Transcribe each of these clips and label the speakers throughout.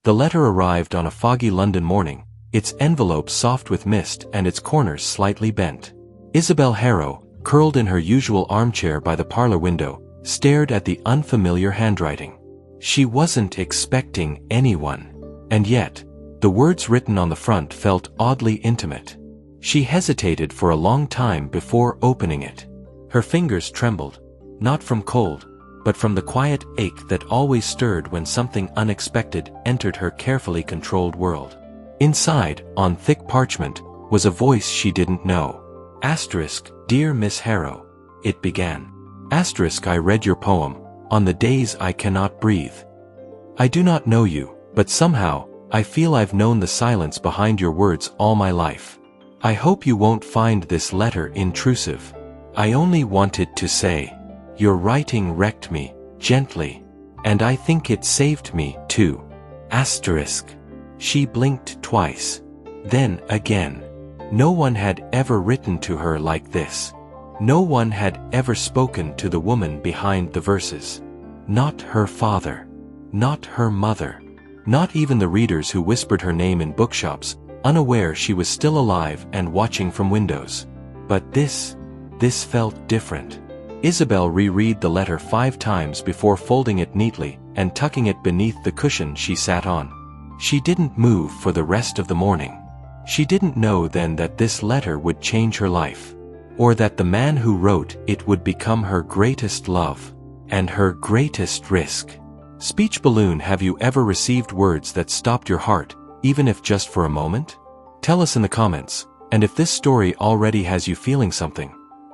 Speaker 1: The letter arrived on a foggy London morning, its envelope soft with mist and its corners slightly bent. Isabel Harrow, curled in her usual armchair by the parlor window, stared at the unfamiliar handwriting. She wasn't expecting anyone. And yet, the words written on the front felt oddly intimate. She hesitated for a long time before opening it. Her fingers trembled, not from cold, but from the quiet ache that always stirred when something unexpected entered her carefully controlled world. Inside, on thick parchment, was a voice she didn't know. Dear Miss Harrow, it began. I read your poem, On the Days I Cannot Breathe. I do not know you, but somehow, I feel I've known the silence behind your words all my life. I hope you won't find this letter intrusive. I only wanted to say, your writing wrecked me, gently. And I think it saved me, too. She blinked twice. Then again. No one had ever written to her like this. No one had ever spoken to the woman behind the verses. Not her father. Not her mother. Not even the readers who whispered her name in bookshops, unaware she was still alive and watching from windows. But this felt different. Isabel reread the letter 5 times before folding it neatly and tucking it beneath the cushion she sat on. She didn't move for the rest of the morning. She didn't know then that this letter would change her life, or that the man who wrote it would become her greatest love, and her greatest risk. Speech balloon, have you ever received words that stopped your heart, even if just for a moment? Tell us in the comments, and if this story already has you feeling something,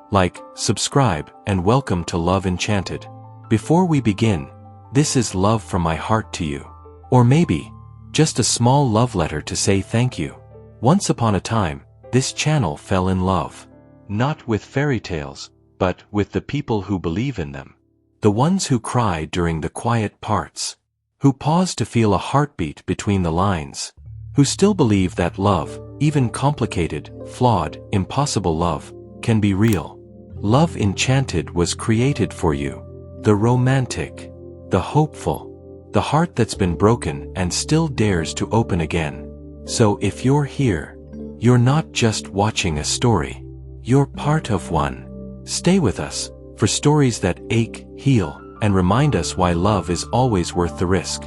Speaker 1: like, subscribe, and welcome to Love Enchanted. Before we begin, this is love from my heart to you. Or maybe, just a small love letter to say thank you. Once upon a time, this channel fell in love. Not with fairy tales, but with the people who believe in them. The ones who cry during the quiet parts. Who pause to feel a heartbeat between the lines. Who still believe that love, even complicated, flawed, impossible love, can be real. Love Enchanted was created for you. The romantic. The hopeful. The heart that's been broken and still dares to open again. So if you're here, you're not just watching a story. You're part of one. Stay with us, for stories that ache, heal, and remind us why love is always worth the risk.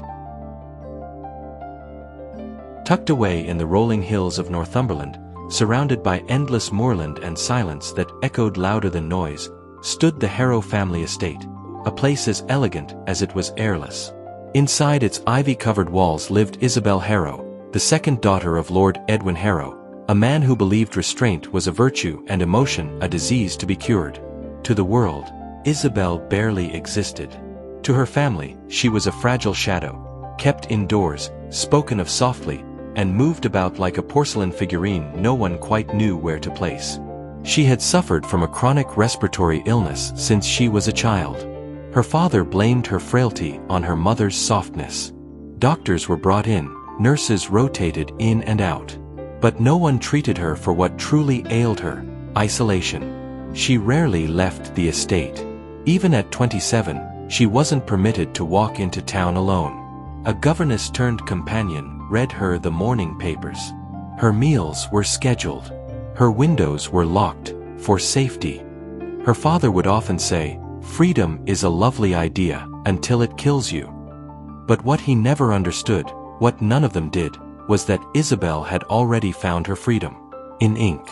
Speaker 1: Tucked away in the rolling hills of Northumberland, surrounded by endless moorland and silence that echoed louder than noise, stood the Harrow family estate, a place as elegant as it was airless. Inside its ivy-covered walls lived Isabel Harrow, the second daughter of Lord Edwin Harrow, a man who believed restraint was a virtue and emotion a disease to be cured. To the world, Isabel barely existed. To her family, she was a fragile shadow, kept indoors, spoken of softly, and moved about like a porcelain figurine no one quite knew where to place. She had suffered from a chronic respiratory illness since she was a child. Her father blamed her frailty on her mother's softness. Doctors were brought in, nurses rotated in and out. But no one treated her for what truly ailed her: isolation. She rarely left the estate. Even at 27, she wasn't permitted to walk into town alone. A governess-turned-companion read her the morning papers. Her meals were scheduled. Her windows were locked, for safety. Her father would often say, "Freedom is a lovely idea, until it kills you." But what he never understood, what none of them did, was that Isabel had already found her freedom. In ink.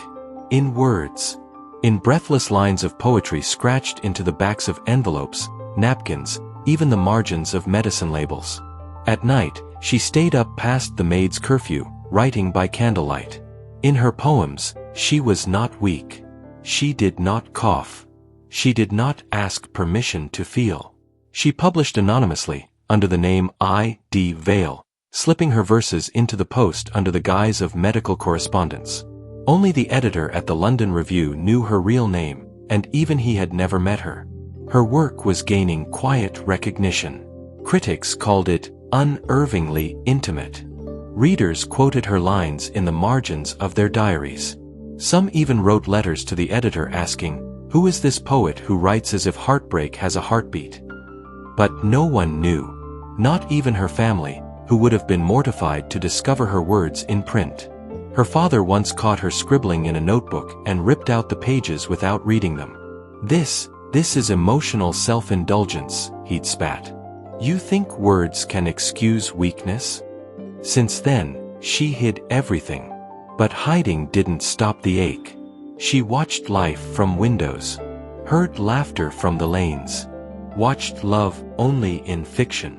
Speaker 1: In words. In breathless lines of poetry scratched into the backs of envelopes, napkins, even the margins of medicine labels. At night, she stayed up past the maid's curfew, writing by candlelight. In her poems, she was not weak. She did not cough. She did not ask permission to feel. She published anonymously, under the name I.D. Vale, slipping her verses into the post under the guise of medical correspondence. Only the editor at the London Review knew her real name, and even he had never met her. Her work was gaining quiet recognition. Critics called it unervingly intimate. Readers quoted her lines in the margins of their diaries. Some even wrote letters to the editor asking, "Who is this poet who writes as if heartbreak has a heartbeat?" But no one knew. Not even her family, who would have been mortified to discover her words in print. Her father once caught her scribbling in a notebook and ripped out the pages without reading them. This is emotional self-indulgence," he'd spat. "You think words can excuse weakness?" Since then, she hid everything. But hiding didn't stop the ache. She watched life from windows, heard laughter from the lanes, watched love only in fiction.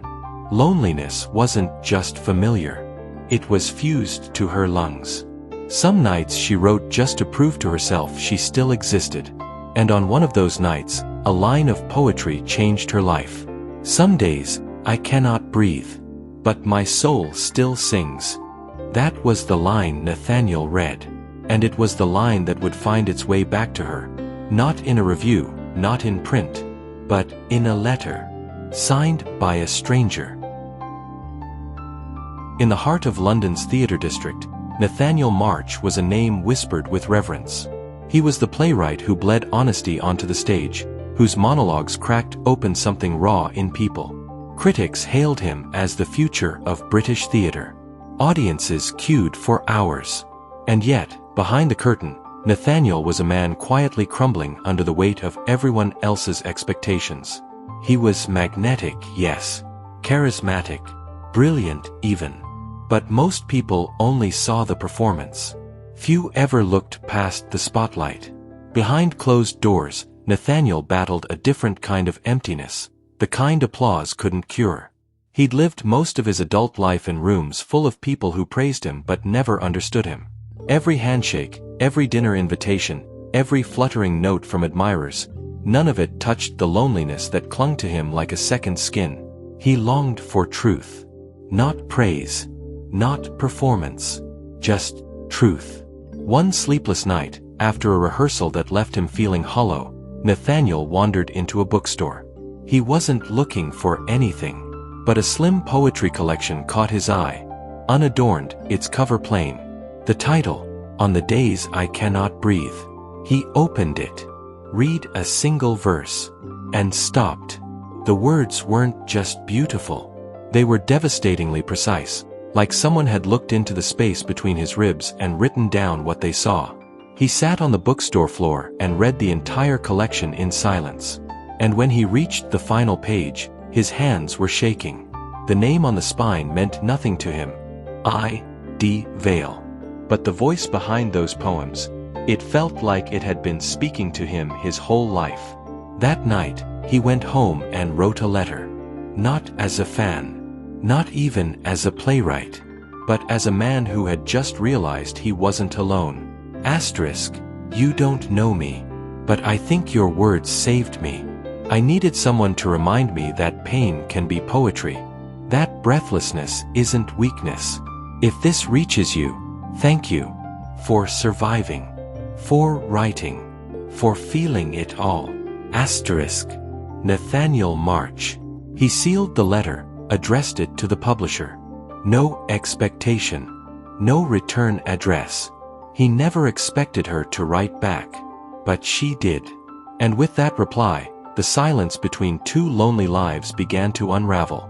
Speaker 1: Loneliness wasn't just familiar. It was fused to her lungs. Some nights she wrote just to prove to herself she still existed. And on one of those nights, a line of poetry changed her life. "Some days, I cannot breathe, but my soul still sings." That was the line Nathaniel read. And it was the line that would find its way back to her. Not in a review, not in print, but in a letter, signed by a stranger. In the heart of London's theatre district, Nathaniel March was a name whispered with reverence. He was the playwright who bled honesty onto the stage, whose monologues cracked open something raw in people. Critics hailed him as the future of British theatre. Audiences queued for hours. And yet, behind the curtain, Nathaniel was a man quietly crumbling under the weight of everyone else's expectations. He was magnetic, yes, charismatic, brilliant even. But most people only saw the performance. Few ever looked past the spotlight. Behind closed doors, Nathaniel battled a different kind of emptiness, the kind applause couldn't cure. He'd lived most of his adult life in rooms full of people who praised him but never understood him. Every handshake, every dinner invitation, every fluttering note from admirers, none of it touched the loneliness that clung to him like a second skin. He longed for truth. Not praise. Not performance. Just truth. One sleepless night, after a rehearsal that left him feeling hollow, Nathaniel wandered into a bookstore. He wasn't looking for anything. But a slim poetry collection caught his eye. Unadorned, its cover plain. The title, "On the Days I Cannot Breathe." He opened it. Read a single verse. And stopped. The words weren't just beautiful. They were devastatingly precise, like someone had looked into the space between his ribs and written down what they saw. He sat on the bookstore floor and read the entire collection in silence. And when he reached the final page, his hands were shaking. The name on the spine meant nothing to him. I.D. Vale. But the voice behind those poems, it felt like it had been speaking to him his whole life. That night, he went home and wrote a letter. Not as a fan. Not even as a playwright. But as a man who had just realized he wasn't alone. Asterisk, "You don't know me. But I think your words saved me. I needed someone to remind me that pain can be poetry. That breathlessness isn't weakness. If this reaches you, thank you. For surviving. For writing. For feeling it all." Asterisk. Nathaniel March. He sealed the letter, addressed it to the publisher. No expectation. No return address. He never expected her to write back. But she did. And with that reply, the silence between two lonely lives began to unravel.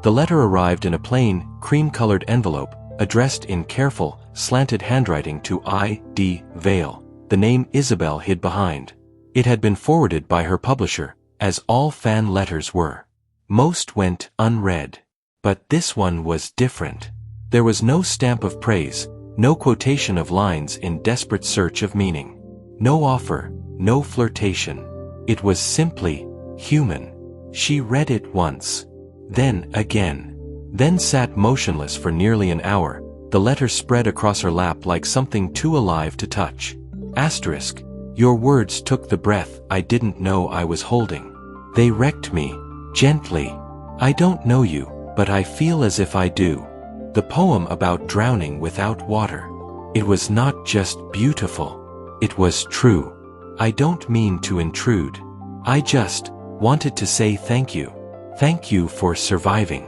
Speaker 1: The letter arrived in a plain, cream-colored envelope, addressed in careful, slanted handwriting to I.D. Vale, the name Isabel hid behind. It had been forwarded by her publisher, as all fan letters were. Most went unread. But this one was different. There was no stamp of praise, no quotation of lines in desperate search of meaning. No offer, no flirtation. It was simply human. She read it once. Then again. Then sat motionless for nearly an hour, the letter spread across her lap like something too alive to touch. Asterisk. Your words took the breath I didn't know I was holding. They wrecked me, gently. I don't know you, but I feel as if I do. The poem about drowning without water. It was not just beautiful. It was true. I don't mean to intrude. I just wanted to say thank you. Thank you for surviving.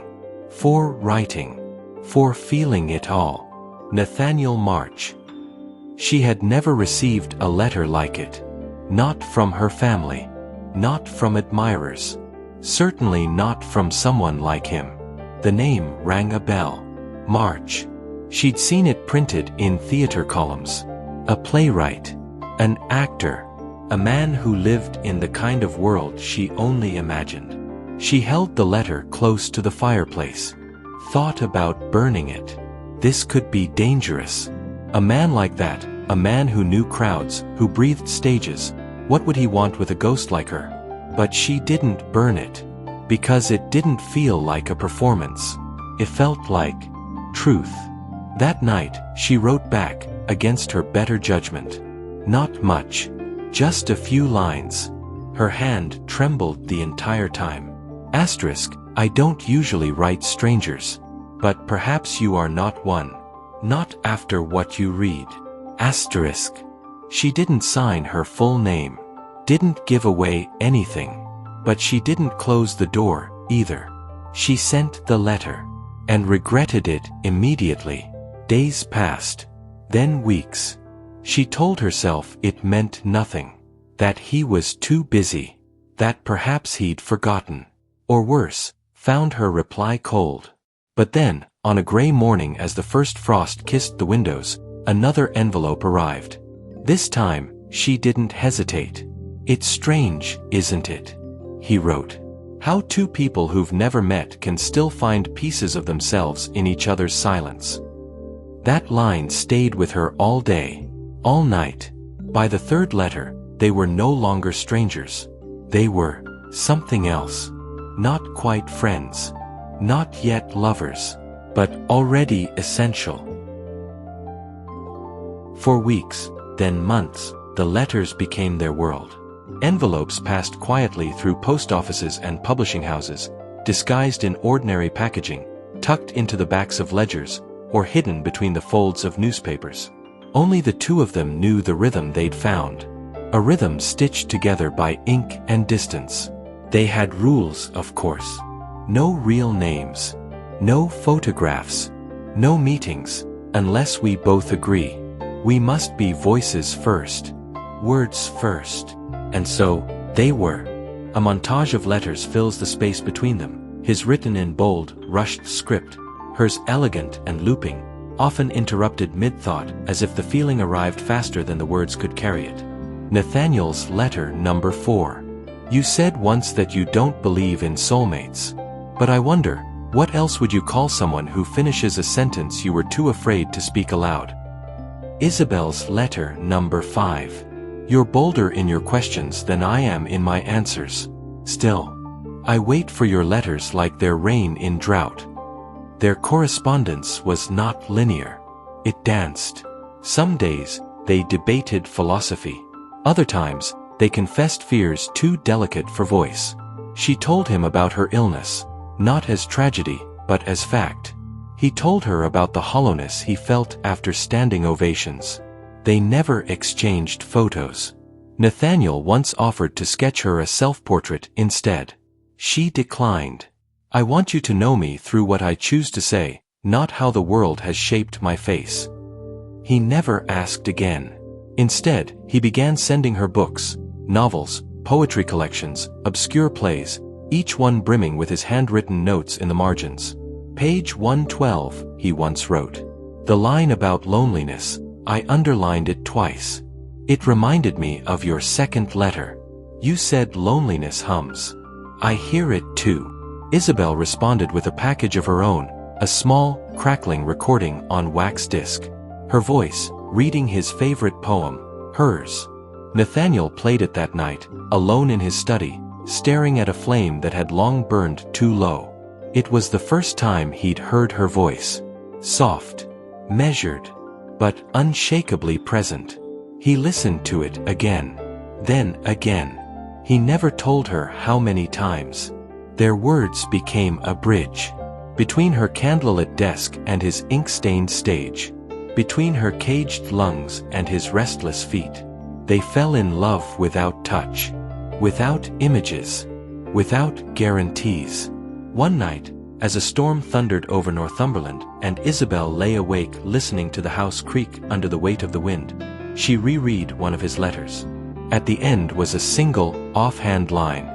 Speaker 1: For writing. For feeling it all. Nathaniel March. She had never received a letter like it. Not from her family. Not from admirers. Certainly not from someone like him. The name rang a bell. March. She'd seen it printed in theater columns. A playwright. An actor. A man who lived in the kind of world she only imagined. She held the letter close to the fireplace. Thought about burning it. This could be dangerous. A man like that, a man who knew crowds, who breathed stages, what would he want with a ghost like her? But she didn't burn it. Because it didn't feel like a performance. It felt like truth. That night, she wrote back, against her better judgment. Not much. Just a few lines. Her hand trembled the entire time. Asterisk, I don't usually write strangers. But perhaps you are not one. Not after what you read. Asterisk. She didn't sign her full name. Didn't give away anything. But she didn't close the door, either. She sent the letter. And regretted it immediately. Days passed. Then weeks. She told herself it meant nothing. That he was too busy. That perhaps he'd forgotten. Or worse, found her reply cold. But then, on a gray morning as the first frost kissed the windows, another envelope arrived. This time, she didn't hesitate. It's strange, isn't it? He wrote. How two people who've never met can still find pieces of themselves in each other's silence. That line stayed with her all day, all night. By the third letter, they were no longer strangers. They were something else. Not quite friends. Not yet lovers. But already essential. For weeks, then months, the letters became their world. Envelopes passed quietly through post offices and publishing houses, disguised in ordinary packaging, tucked into the backs of ledgers, or hidden between the folds of newspapers. Only the two of them knew the rhythm they'd found. A rhythm stitched together by ink and distance. They had rules, of course. No real names. No photographs. No meetings, unless we both agree. We must be voices first. Words first. And so, they were. A montage of letters fills the space between them, his written in bold, rushed script, hers elegant and looping, often interrupted mid-thought as if the feeling arrived faster than the words could carry it. Nathaniel's letter number 4. You said once that you don't believe in soulmates. But I wonder, what else would you call someone who finishes a sentence you were too afraid to speak aloud? Isabel's letter number 5. You're bolder in your questions than I am in my answers. Still, I wait for your letters like their rain in drought. Their correspondence was not linear. It danced. Some days, they debated philosophy. Other times, they confessed fears too delicate for voice. She told him about her illness, not as tragedy, but as fact. He told her about the hollowness he felt after standing ovations. They never exchanged photos. Nathaniel once offered to sketch her a self-portrait instead. She declined. I want you to know me through what I choose to say, not how the world has shaped my face. He never asked again. Instead, he began sending her books, novels, poetry collections, obscure plays, each one brimming with his handwritten notes in the margins. Page 112, he once wrote. The line about loneliness, I underlined it twice. It reminded me of your second letter. You said loneliness hums. I hear it too. Isabel responded with a package of her own, a small, crackling recording on wax disc. Her voice, reading his favorite poem, hers. Nathaniel played it that night, alone in his study, staring at a flame that had long burned too low. It was the first time he'd heard her voice. Soft, measured, but unshakably present. He listened to it again. Then again. He never told her how many times. Their words became a bridge. Between her candlelit desk and his ink-stained stage. Between her caged lungs and his restless feet. They fell in love without touch. Without images. Without guarantees. One night, as a storm thundered over Northumberland and Isabel lay awake listening to the house creak under the weight of the wind, she reread one of his letters. At the end was a single, offhand line.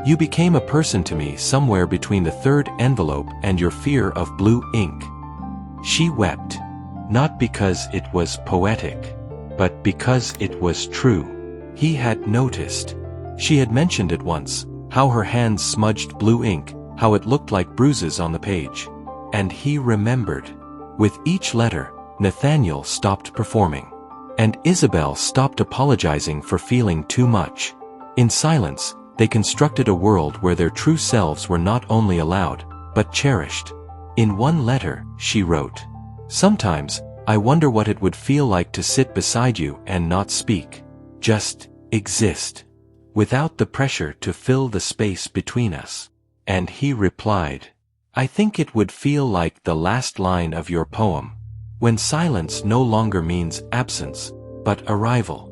Speaker 1: You became a person to me somewhere between the third envelope and your fear of blue ink. She wept, not because it was poetic, but because it was true. He had noticed. She had mentioned it once, how her hands smudged blue ink, how it looked like bruises on the page. And he remembered. With each letter, Nathaniel stopped performing. And Isabel stopped apologizing for feeling too much. In silence, they constructed a world where their true selves were not only allowed, but cherished. In one letter, she wrote, "Sometimes, I wonder what it would feel like to sit beside you and not speak. Just exist. Without the pressure to fill the space between us." And he replied, "I think it would feel like the last line of your poem. When silence no longer means absence, but arrival."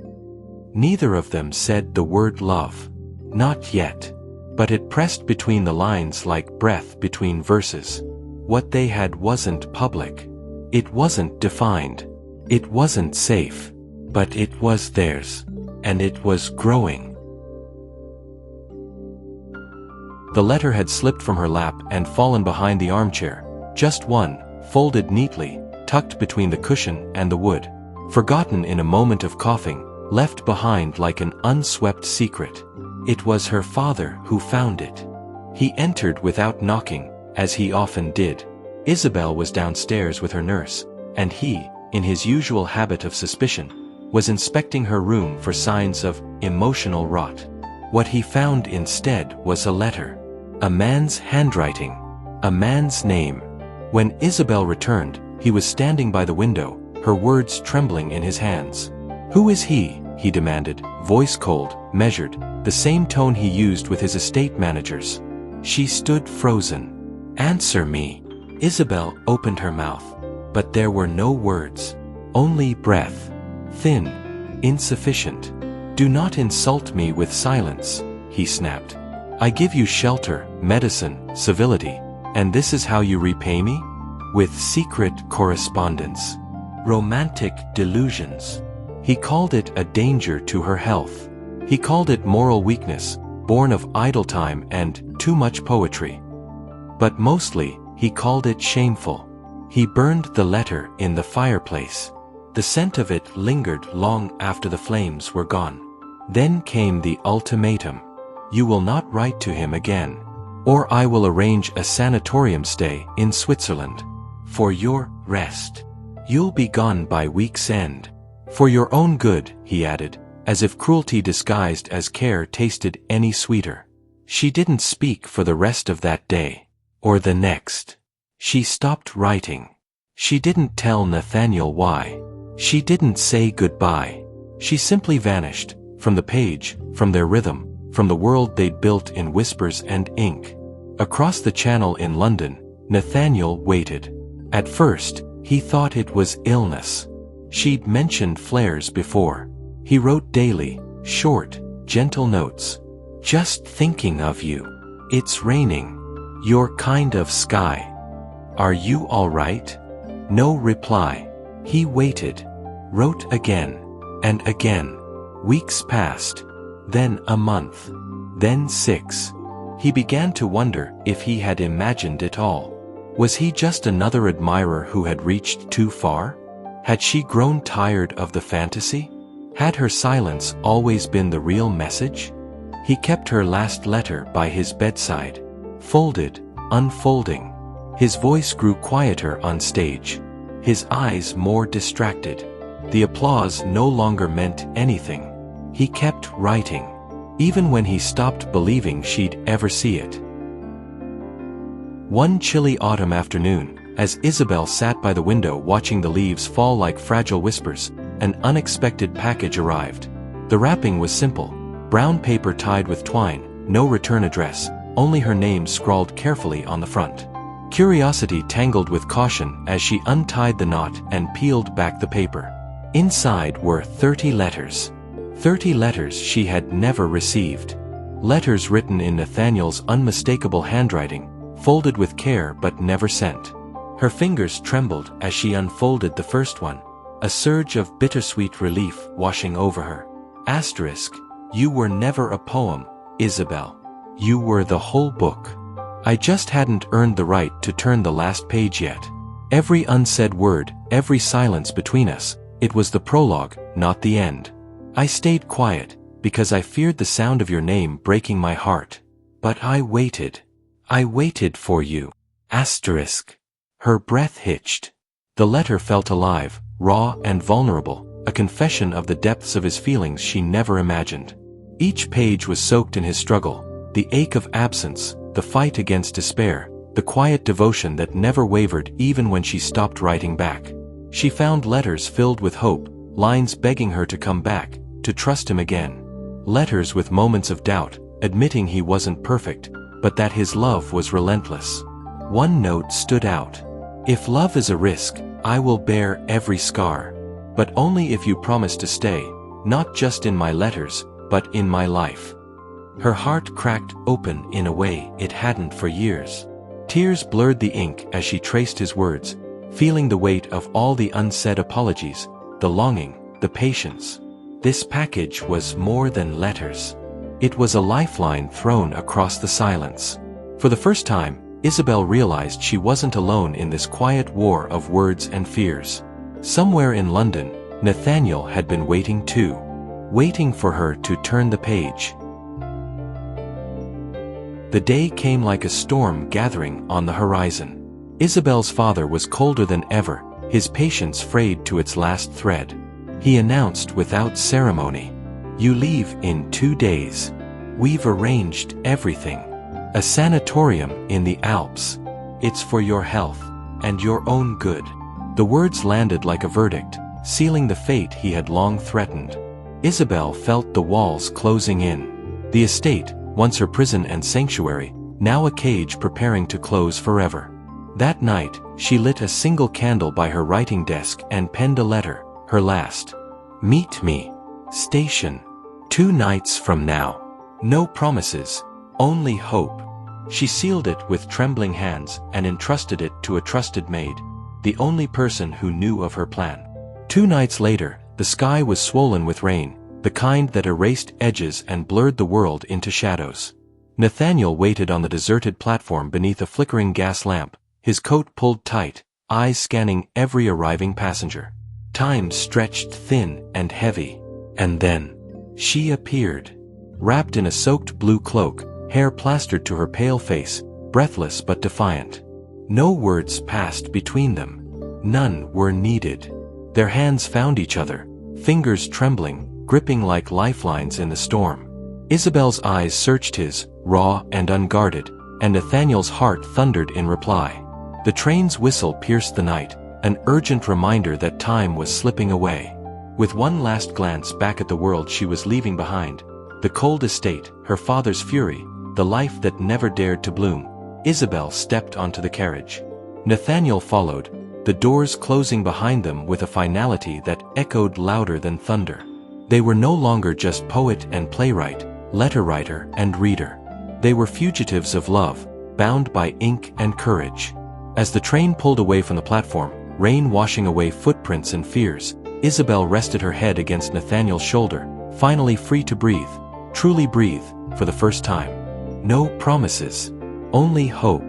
Speaker 1: Neither of them said the word love. Not yet. But it pressed between the lines like breath between verses. What they had wasn't public. It wasn't defined. It wasn't safe. But it was theirs. And it was growing. The letter had slipped from her lap and fallen behind the armchair. Just one, folded neatly, tucked between the cushion and the wood. Forgotten in a moment of coughing, left behind like an unswept secret. It was her father who found it. He entered without knocking, as he often did. Isabel was downstairs with her nurse, and he, in his usual habit of suspicion, was inspecting her room for signs of emotional rot. What he found instead was a letter. A man's handwriting. A man's name. When Isabel returned, he was standing by the window, her words trembling in his hands. "Who is he?" he demanded, voice cold, measured, the same tone he used with his estate managers. She stood frozen. "Answer me." Isabel opened her mouth, but there were no words. Only breath. Thin. Insufficient. "Do not insult me with silence," he snapped. "I give you shelter, medicine, civility, and this is how you repay me? With secret correspondence. Romantic delusions." He called it a danger to her health. He called it moral weakness, born of idle time and too much poetry. But mostly, he called it shameful. He burned the letter in the fireplace. The scent of it lingered long after the flames were gone. Then came the ultimatum. "You will not write to him again, or I will arrange a sanatorium stay in Switzerland. For your rest. You'll be gone by week's end. For your own good," he added, as if cruelty disguised as care tasted any sweeter. She didn't speak for the rest of that day. Or the next. She stopped writing. She didn't tell Nathaniel why. She didn't say goodbye. She simply vanished, from the page, from their rhythm, from the world they'd built in whispers and ink. Across the channel in London, Nathaniel waited. At first, he thought it was illness. She'd mentioned flares before. He wrote daily, short, gentle notes. "Just thinking of you. It's raining. Your kind of sky. Are you all right?" No reply. He waited. Wrote again. And again. Weeks passed. Then a month. Then 6. He began to wonder if he had imagined it all. Was he just another admirer who had reached too far? Had she grown tired of the fantasy? Had her silence always been the real message? He kept her last letter by his bedside. Folded, unfolding. His voice grew quieter on stage. His eyes more distracted. The applause no longer meant anything. He kept writing. Even when he stopped believing she'd ever see it. One chilly autumn afternoon, as Isabel sat by the window watching the leaves fall like fragile whispers, an unexpected package arrived. The wrapping was simple. Brown paper tied with twine, no return address, only her name scrawled carefully on the front. Curiosity tangled with caution as she untied the knot and peeled back the paper. Inside were 30 letters. 30 letters she had never received. Letters written in Nathaniel's unmistakable handwriting, folded with care but never sent. Her fingers trembled as she unfolded the first one, a surge of bittersweet relief washing over her. Asterisk, "You were never a poem, Isabel. You were the whole book. I just hadn't earned the right to turn the last page yet. Every unsaid word, every silence between us, it was the prologue, not the end. I stayed quiet, because I feared the sound of your name breaking my heart. But I waited. I waited for you. Asterisk. Her breath hitched. The letter felt alive, raw and vulnerable, a confession of the depths of his feelings she never imagined. Each page was soaked in his struggle, the ache of absence, the fight against despair, the quiet devotion that never wavered even when she stopped writing back. She found letters filled with hope, lines begging her to come back, to trust him again. Letters with moments of doubt, admitting he wasn't perfect, but that his love was relentless. One note stood out. If love is a risk, I will bear every scar. But only if you promise to stay, not just in my letters, but in my life. Her heart cracked open in a way it hadn't for years. Tears blurred the ink as she traced his words, feeling the weight of all the unsaid apologies, the longing, the patience. This package was more than letters. It was a lifeline thrown across the silence. For the first time, Isabel realized she wasn't alone in this quiet war of words and fears. Somewhere in London, Nathaniel had been waiting too. Waiting for her to turn the page. The day came like a storm gathering on the horizon. Isabel's father was colder than ever, his patience frayed to its last thread. He announced without ceremony, "You leave in 2 days. We've arranged everything. A sanatorium in the Alps. It's for your health, and your own good." The words landed like a verdict, sealing the fate he had long threatened. Isabel felt the walls closing in. The estate, once her prison and sanctuary, now a cage preparing to close forever. That night, she lit a single candle by her writing desk and penned a letter, her last. "Meet me. Station. 2 nights from now." No promises, only hope. She sealed it with trembling hands and entrusted it to a trusted maid, the only person who knew of her plan. 2 nights later, the sky was swollen with rain, the kind that erased edges and blurred the world into shadows. Nathaniel waited on the deserted platform beneath a flickering gas lamp, his coat pulled tight, eyes scanning every arriving passenger. Time stretched thin and heavy. And then, she appeared. Wrapped in a soaked blue cloak, hair plastered to her pale face, breathless but defiant. No words passed between them. None were needed. Their hands found each other, fingers trembling, gripping like lifelines in the storm. Isabel's eyes searched his, raw and unguarded, and Nathaniel's heart thundered in reply. The train's whistle pierced the night, an urgent reminder that time was slipping away. With one last glance back at the world she was leaving behind, the cold estate, her father's fury, the life that never dared to bloom, Isabel stepped onto the carriage. Nathaniel followed, the doors closing behind them with a finality that echoed louder than thunder. They were no longer just poet and playwright, letter writer and reader. They were fugitives of love, bound by ink and courage. As the train pulled away from the platform, rain washing away footprints and fears, Isabel rested her head against Nathaniel's shoulder, finally free to breathe, truly breathe, for the first time. No promises, only hope.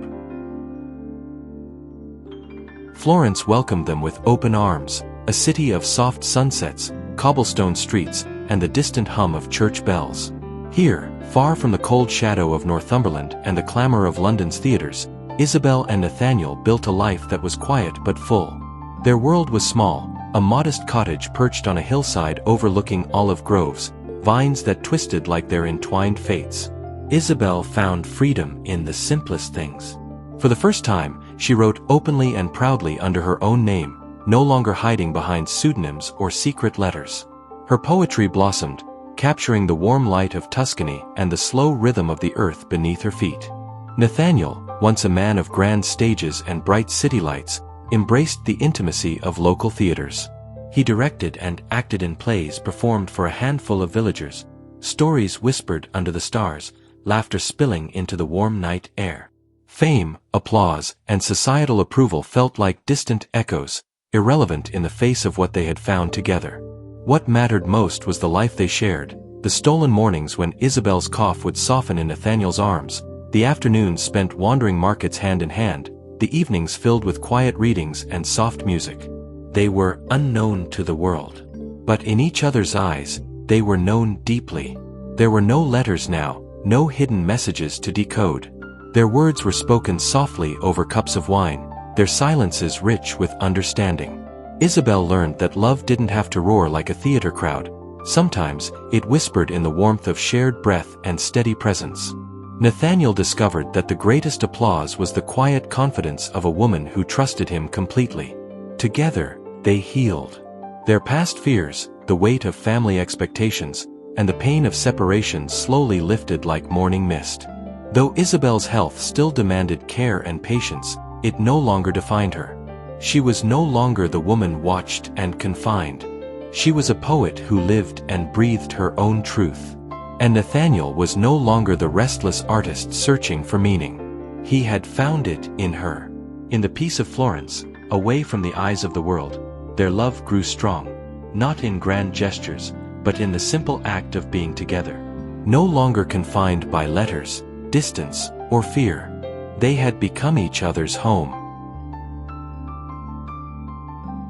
Speaker 1: Florence welcomed them with open arms, a city of soft sunsets, cobblestone streets, and the distant hum of church bells. Here, far from the cold shadow of Northumberland and the clamor of London's theaters, Isabel and Nathaniel built a life that was quiet but full. Their world was small, a modest cottage perched on a hillside overlooking olive groves, vines that twisted like their entwined fates. Isabel found freedom in the simplest things. For the first time, she wrote openly and proudly under her own name, no longer hiding behind pseudonyms or secret letters. Her poetry blossomed, capturing the warm light of Tuscany and the slow rhythm of the earth beneath her feet. Nathaniel, once a man of grand stages and bright city lights, embraced the intimacy of local theaters. He directed and acted in plays performed for a handful of villagers, stories whispered under the stars, laughter spilling into the warm night air. Fame, applause, and societal approval felt like distant echoes, irrelevant in the face of what they had found together. What mattered most was the life they shared, the stolen mornings when Isabel's cough would soften in Nathaniel's arms, the afternoons spent wandering markets hand in hand, the evenings filled with quiet readings and soft music. They were unknown to the world. But in each other's eyes, they were known deeply. There were no letters now, no hidden messages to decode. Their words were spoken softly over cups of wine, their silences rich with understanding. Isabel learned that love didn't have to roar like a theater crowd. Sometimes, it whispered in the warmth of shared breath and steady presence. Nathaniel discovered that the greatest applause was the quiet confidence of a woman who trusted him completely. Together, they healed. Their past fears, the weight of family expectations, and the pain of separation slowly lifted like morning mist. Though Isabel's health still demanded care and patience, it no longer defined her. She was no longer the woman watched and confined. She was a poet who lived and breathed her own truth. And Nathaniel was no longer the restless artist searching for meaning. He had found it in her. In the peace of Florence, away from the eyes of the world, their love grew strong, not in grand gestures, but in the simple act of being together. No longer confined by letters, distance, or fear, they had become each other's home.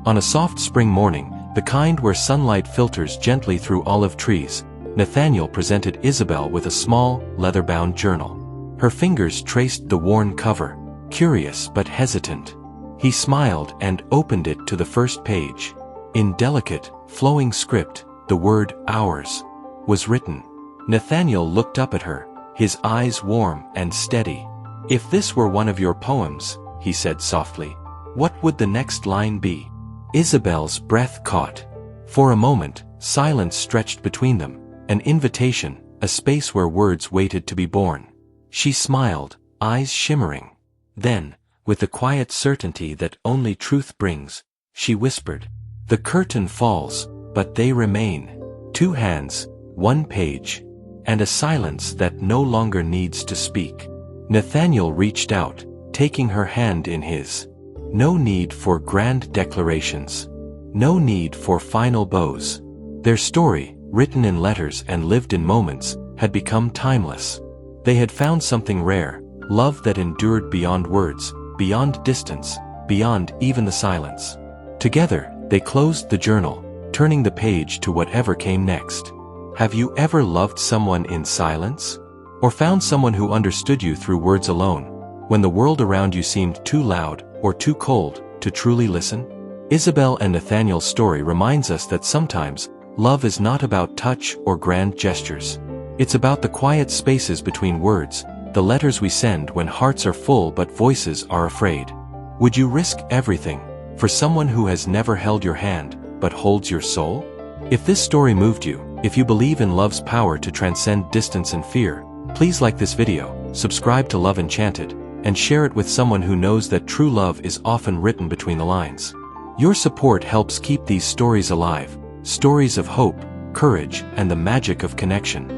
Speaker 1: On a soft spring morning, the kind where sunlight filters gently through olive trees, Nathaniel presented Isabel with a small, leather-bound journal. Her fingers traced the worn cover, curious but hesitant. He smiled and opened it to the first page. In delicate, flowing script, the word "ours" was written. Nathaniel looked up at her, his eyes warm and steady. "If this were one of your poems," he said softly, "what would the next line be?" Isabel's breath caught. For a moment, silence stretched between them, an invitation, a space where words waited to be born. She smiled, eyes shimmering. Then, with the quiet certainty that only truth brings, she whispered, "The curtain falls, but they remain. 2 hands, 1 page, and a silence that no longer needs to speak." Nathaniel reached out, taking her hand in his. No need for grand declarations. No need for final bows. Their story, written in letters and lived in moments, had become timeless. They had found something rare, love that endured beyond words, beyond distance, beyond even the silence. Together, they closed the journal, turning the page to whatever came next. Have you ever loved someone in silence? Or found someone who understood you through words alone, when the world around you seemed too loud or too cold to truly listen? Isabel and Nathaniel's story reminds us that sometimes, love is not about touch or grand gestures. It's about the quiet spaces between words, the letters we send when hearts are full but voices are afraid. Would you risk everything for someone who has never held your hand but holds your soul? If this story moved you, if you believe in love's power to transcend distance and fear, please like this video, subscribe to Love Enchanted, and share it with someone who knows that true love is often written between the lines. Your support helps keep these stories alive, stories of hope, courage, and the magic of connection.